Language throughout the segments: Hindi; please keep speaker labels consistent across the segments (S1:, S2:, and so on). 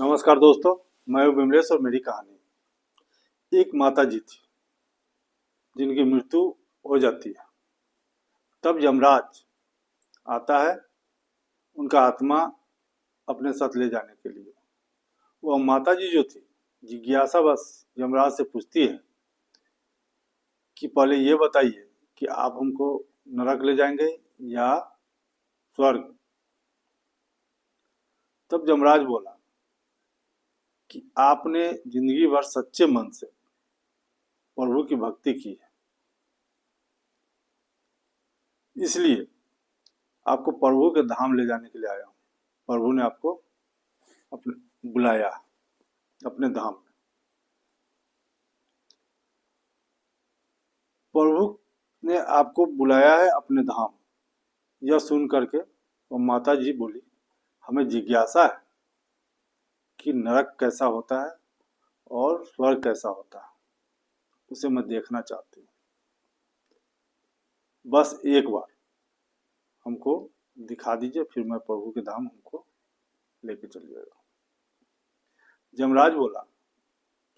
S1: नमस्कार दोस्तों, मैं हूं विमलेश और मेरी कहानी। एक माता जी थी जिनकी मृत्यु हो जाती है। तब यमराज आता है उनका आत्मा अपने साथ ले जाने के लिए। वह माता जी जो थी जिज्ञासा बस यमराज से पूछती है कि पहले ये बताइए कि आप हमको नरक ले जाएंगे या स्वर्ग। तब यमराज बोला कि आपने जिंदगी भर सच्चे मन से प्रभु की भक्ति की है, इसलिए आपको प्रभु के धाम ले जाने के लिए आया हूँ। प्रभु ने आपको अपने बुलाया अपने धाम में। प्रभु ने आपको बुलाया है अपने धाम। यह सुन करके वो माता जी बोली, हमें जिज्ञासा है कि नरक कैसा होता है और स्वर्ग कैसा होता है, उसे मैं देखना चाहती हूँ। बस एक बार हमको दिखा दीजिए, फिर मैं प्रभु के धाम हमको लेके चलिएगा। यमराज बोला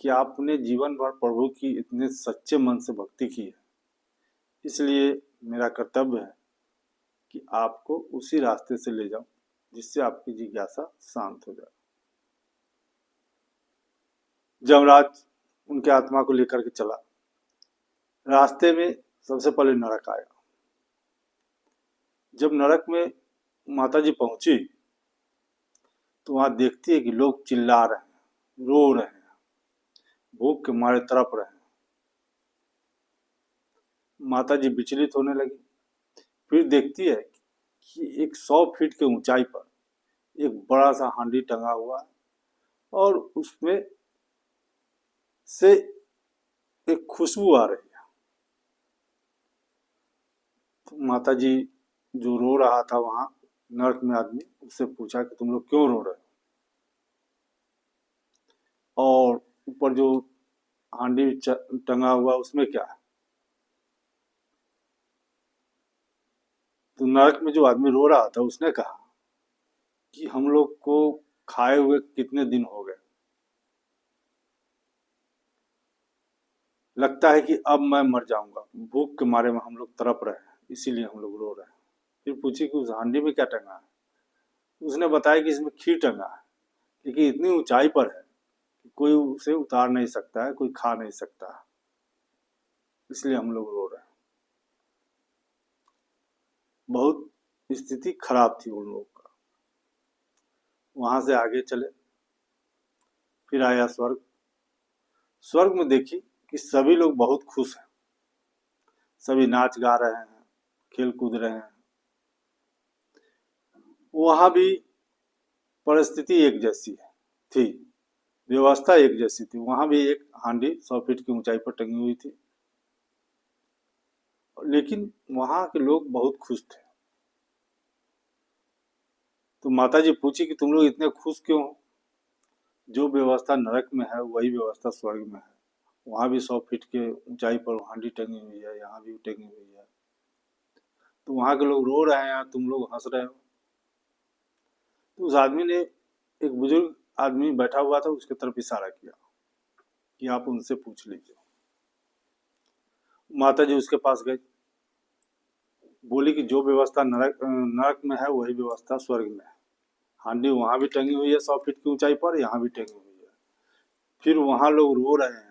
S1: कि आपने जीवन भर प्रभु की इतने सच्चे मन से भक्ति की है, इसलिए मेरा कर्तव्य है कि आपको उसी रास्ते से ले जाऊं जिससे आपकी जिज्ञासा शांत हो जाए। यमराज उनके आत्मा को लेकर के चला। रास्ते में सबसे पहले नरक आया। जब नरक में माता जी पहुंची तो वहां देखती है कि लोग चिल्ला रहे हैं, रो रहे हैं, भूख के मारे तड़प रहे हैं। माता जी विचलित होने लगी। फिर देखती है कि एक 100 फीट के ऊंचाई पर एक बड़ा सा हांडी टंगा हुआ है और उसमें से एक खुशबू आ रही है। तो माता जी जो रो रहा था वहां नरक में आदमी, उससे पूछा कि तुम लोग क्यों रो रहे हो, और ऊपर जो हांडी टंगा हुआ उसमें क्या है। तो नरक में जो आदमी रो रहा था उसने कहा कि हम लोग को खाए हुए कितने दिन हो गए, लगता है कि अब मैं मर जाऊंगा, भूख के मारे में हम लोग तड़प रहे हैं, इसीलिए हम लोग रो रहे हैं। फिर पूछी कि उस हांडी में क्या टंगा है। उसने बताया कि इसमें खीर टंगा है, लेकिन इतनी ऊंचाई पर है कि कोई उसे उतार नहीं सकता है, कोई खा नहीं सकता है, इसलिए हम लोग रो रहे हैं। बहुत स्थिति खराब थी उन लोगों का। वहां से आगे चले। फिर आया स्वर्ग। स्वर्ग में देखी कि सभी लोग बहुत खुश हैं, सभी नाच गा रहे हैं, खेल कूद रहे हैं। वहां भी परिस्थिति एक जैसी थी, व्यवस्था एक जैसी थी। वहां भी एक हांडी 100 फीट की ऊंचाई पर टंगी हुई थी, लेकिन वहां के लोग बहुत खुश थे। तो माता जी पूछी कि तुम लोग इतने खुश क्यों हो। जो व्यवस्था नरक में है वही व्यवस्था स्वर्ग में है। वहां भी 100 फीट के ऊंचाई पर हांडी टंगी हुई है, यहाँ भी टंगी हुई है। तो वहां के लोग रो रहे हैं, तुम लोग हंस रहे हो। तो उस आदमी ने, एक बुजुर्ग आदमी बैठा हुआ था, उसके तरफ इशारा किया कि आप उनसे पूछ लीजिए। माता जी उसके पास गई, बोली कि जो व्यवस्था नरक में है वही व्यवस्था स्वर्ग में है। हांडी वहां भी टंगी हुई है 100 फीट की ऊंचाई पर, यहाँ भी टंगी हुई है। फिर वहां लोग रो रहे हैं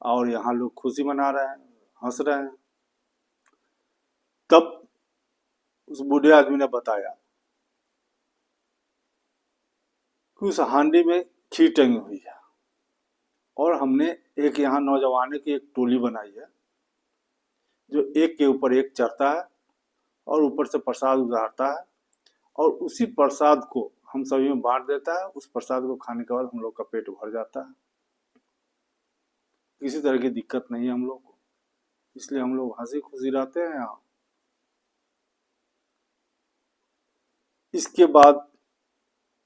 S1: और यहाँ लोग खुशी मना रहे हैं, हंस रहे हैं। तब उस बूढ़े आदमी ने बताया कि उस हांडी में खीर टंगी हुई है और हमने एक यहाँ नौजवानों की एक टोली बनाई है जो एक के ऊपर एक चढ़ता है और ऊपर से प्रसाद उतारता है, और उसी प्रसाद को हम सभी में बांट देता है। उस प्रसाद को खाने के बाद हम लोग का पेट भर जाता है, किसी तरह की दिक्कत नहीं है हम लोग को, इसलिए हम लोग हंसी खुशी रहते हैं यहाँ। इसके बाद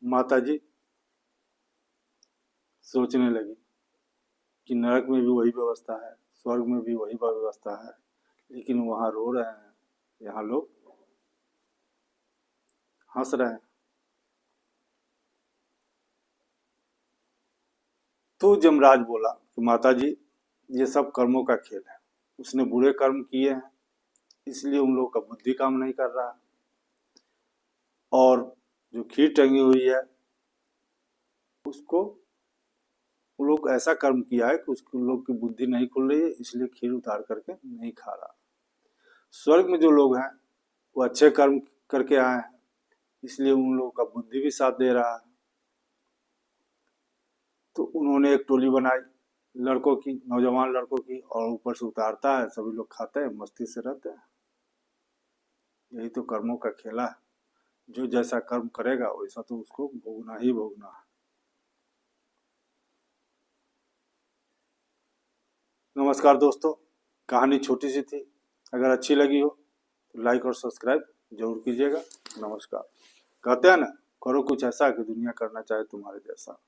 S1: माता जी सोचने लगी कि नरक में भी वही व्यवस्था है, स्वर्ग में भी वही व्यवस्था है, लेकिन वहां रो रहे हैं, यहाँ लोग हंस रहे हैं। तो यमराज बोला कि माता जी, ये सब कर्मों का खेल है, उसने बुरे कर्म किए हैं इसलिए उन लोगों का बुद्धि काम नहीं कर रहा, और जो खीर टंगी हुई है उसको उन लोग ऐसा कर्म किया है कि उसके लोग की बुद्धि नहीं खुल रही है, इसलिए खीर उतार करके नहीं खा रहा। स्वर्ग में जो लोग हैं वो अच्छे कर्म करके आए हैं, इसलिए उन लोगों का बुद्धि भी साथ दे रहा है। तो उन्होंने एक टोली बनाई लड़कों की, नौजवान लड़कों की, और ऊपर से उतारता है, सभी लोग खाते हैं, मस्ती से रहते हैं। यही तो कर्मों का खेला है, जो जैसा कर्म करेगा वैसा तो उसको भोगना ही भोगना है। नमस्कार दोस्तों, कहानी छोटी सी थी, अगर अच्छी लगी हो तो लाइक और सब्सक्राइब जरूर कीजिएगा। नमस्कार। कहते हैं ना, करो कुछ ऐसा कि दुनिया करना चाहे तुम्हारे जैसा।